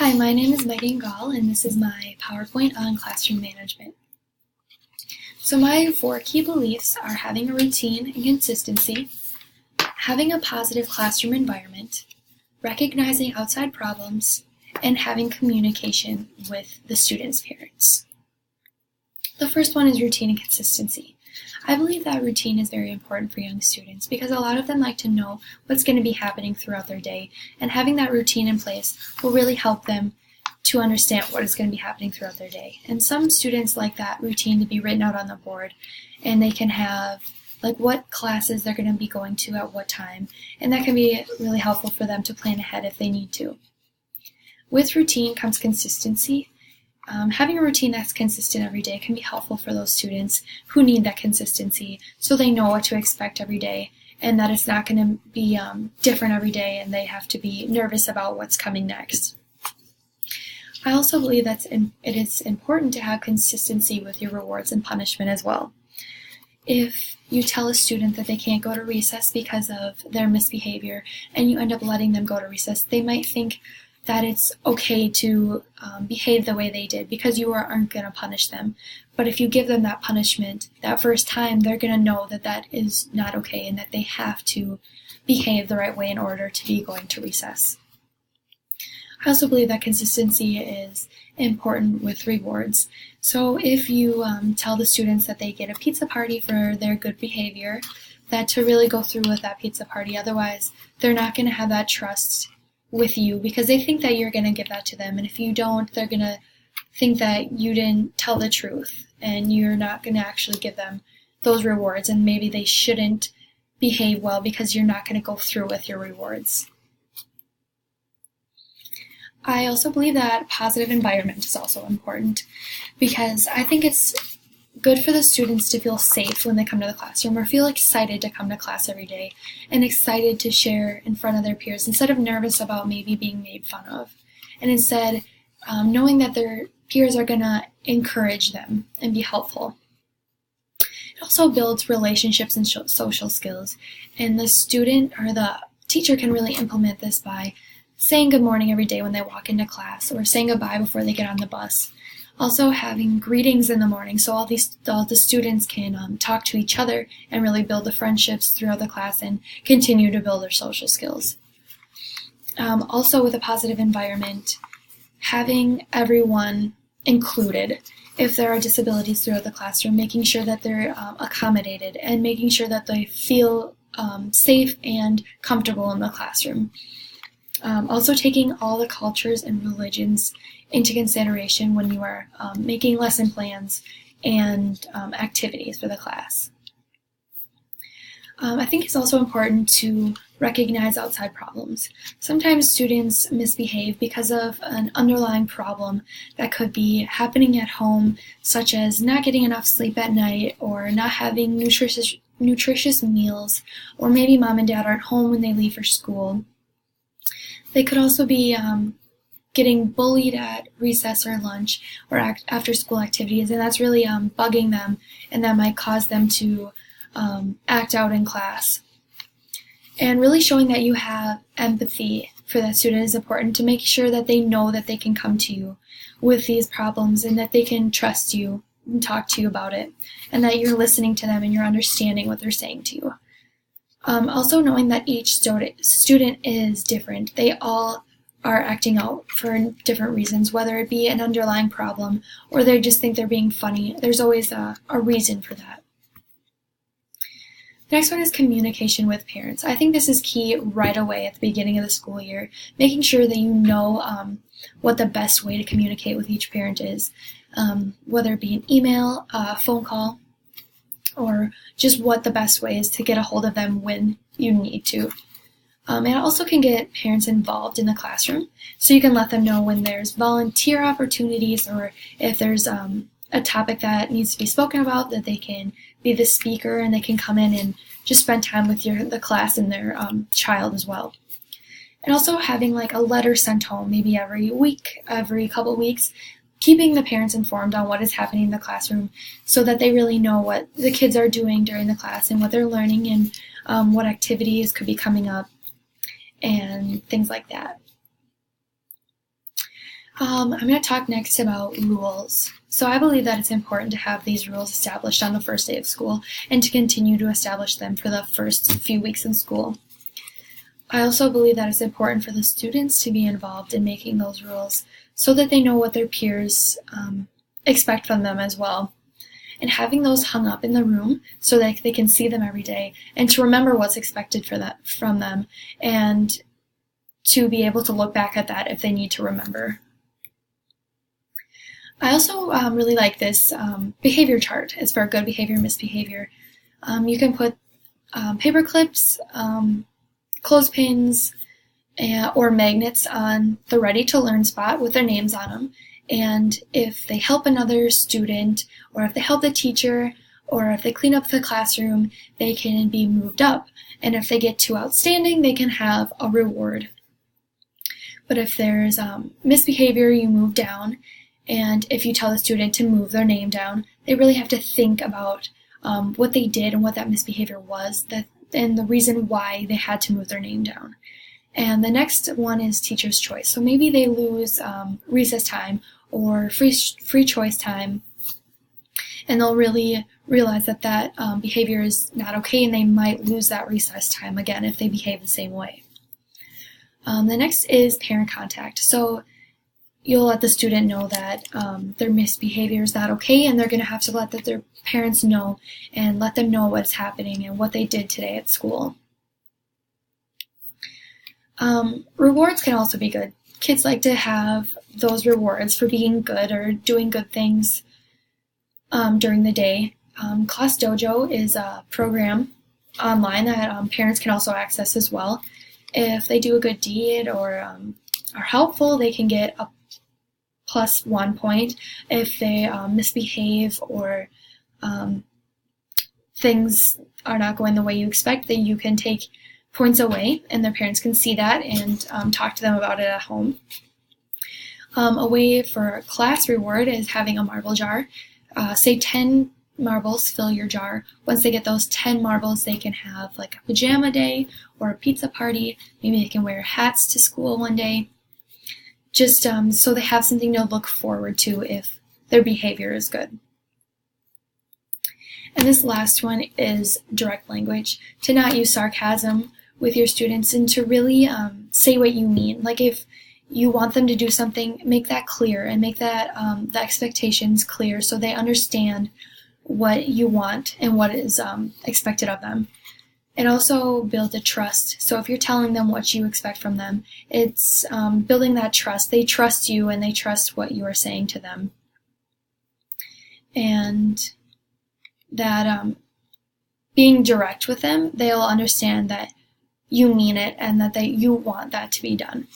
Hi, my name is Megan Gall, and this is my PowerPoint on classroom management. So my 4 key beliefs are having a routine and consistency, having a positive classroom environment, recognizing outside problems, and having communication with the students' parents. The first one is routine and consistency. I believe that routine is very important for young students because a lot of them like to know what's going to be happening throughout their day, and having that routine in place will really help them to understand what is going to be happening throughout their day. And some students like that routine to be written out on the board, and they can have like what classes they're going to be going to at what time, and that can be really helpful for them to plan ahead if they need to. With routine comes consistency. Having a routine that's consistent every day can be helpful for those students who need that consistency so they know what to expect every day and that it's not going to be different every day and they have to be nervous about what's coming next. I also believe that it is important to have consistency with your rewards and punishment as well. If you tell a student that they can't go to recess because of their misbehavior and you end up letting them go to recess, they might think that it's okay to behave the way they did because you aren't going to punish them. But if you give them that punishment that first time, they're going to know that that is not okay and that they have to behave the right way in order to be going to recess. I also believe that consistency is important with rewards. So if you tell the students that they get a pizza party for their good behavior, that to really go through with that pizza party, otherwise they're not going to have that trust with you because they think that you're going to give that to them, and if you don't, they're going to think that you didn't tell the truth and you're not going to actually give them those rewards, and maybe they shouldn't behave well because you're not going to go through with your rewards. I also believe that positive environment is also important because I think it's good for the students to feel safe when they come to the classroom or feel excited to come to class every day and excited to share in front of their peers instead of nervous about maybe being made fun of. And instead, knowing that their peers are going to encourage them and be helpful. It also builds relationships and social skills. And the student or the teacher can really implement this by saying good morning every day when they walk into class or saying goodbye before they get on the bus. Also having greetings in the morning so all the students can talk to each other and really build the friendships throughout the class and continue to build their social skills. Also with a positive environment, having everyone included. If there are disabilities throughout the classroom, making sure that they're accommodated and making sure that they feel safe and comfortable in the classroom. Also taking all the cultures and religions into consideration when you are making lesson plans and activities for the class. I think it's also important to recognize outside problems. Sometimes students misbehave because of an underlying problem that could be happening at home, such as not getting enough sleep at night or not having nutritious meals, or maybe mom and dad aren't home when they leave for school. They could also be getting bullied at recess or lunch or after school activities, and that's really bugging them, and that might cause them to act out in class. And really showing that you have empathy for that student is important to make sure that they know that they can come to you with these problems and that they can trust you and talk to you about it, and that you're listening to them and you're understanding what they're saying to you. Also knowing that each student is different. They all are acting out for different reasons, whether it be an underlying problem or they just think they're being funny. There's always a reason for that. The next one is communication with parents. I think this is key right away at the beginning of the school year, making sure that you know what the best way to communicate with each parent is, whether it be an email, a phone call, or just what the best way is to get a hold of them when you need to. And it also can get parents involved in the classroom, so you can let them know when there's volunteer opportunities or if there's a topic that needs to be spoken about, that they can be the speaker and they can come in and just spend time with the class and their child as well. And also having like a letter sent home maybe every week, every couple weeks, keeping the parents informed on what is happening in the classroom so that they really know what the kids are doing during the class and what they're learning and what activities could be coming up and things like that. I'm going to talk next about rules. So I believe that it's important to have these rules established on the first day of school and to continue to establish them for the first few weeks in school. I also believe that it's important for the students to be involved in making those rules so that they know what their peers expect from them as well. And having those hung up in the room so that they can see them every day and to remember what's expected from them and to be able to look back at that if they need to remember. I also really like this behavior chart. It's for good behavior, misbehavior. You can put paper clips, clothespins, or magnets on the ready to learn spot with their names on them. And if they help another student, or if they help the teacher, or if they clean up the classroom, they can be moved up. And if they get too outstanding, they can have a reward. But if there's misbehavior, you move down. And if you tell the student to move their name down, they really have to think about what they did and what that misbehavior was, and the reason why they had to move their name down. And the next one is teacher's choice. So maybe they lose recess time or free choice time, and they'll really realize that behavior is not okay, and they might lose that recess time again if they behave the same way. The next is parent contact. So you'll let the student know that their misbehavior is not okay, and they're going to have to let their parents know and let them know what's happening and what they did today at school. Rewards can also be good. Kids like to have those rewards for being good or doing good things during the day. Class Dojo is a program online that parents can also access as well. If they do a good deed or are helpful, they can get a +1 point. If they misbehave or things are not going the way you expect, then you can take points away, and their parents can see that and talk to them about it at home. A way for class reward is having a marble jar. Say 10 marbles fill your jar. Once they get those 10 marbles, they can have like a pajama day or a pizza party. Maybe they can wear hats to school one day. Just so they have something to look forward to if their behavior is good. And this last one is direct language. To not use sarcasm with your students and to really say what you mean. Like if you want them to do something, make that clear and make that the expectations clear so they understand what you want and what is expected of them. It also builds a trust. So if you're telling them what you expect from them, it's building that trust. They trust you and they trust what you are saying to them. And that being direct with them, they'll understand that you mean it and that you want that to be done.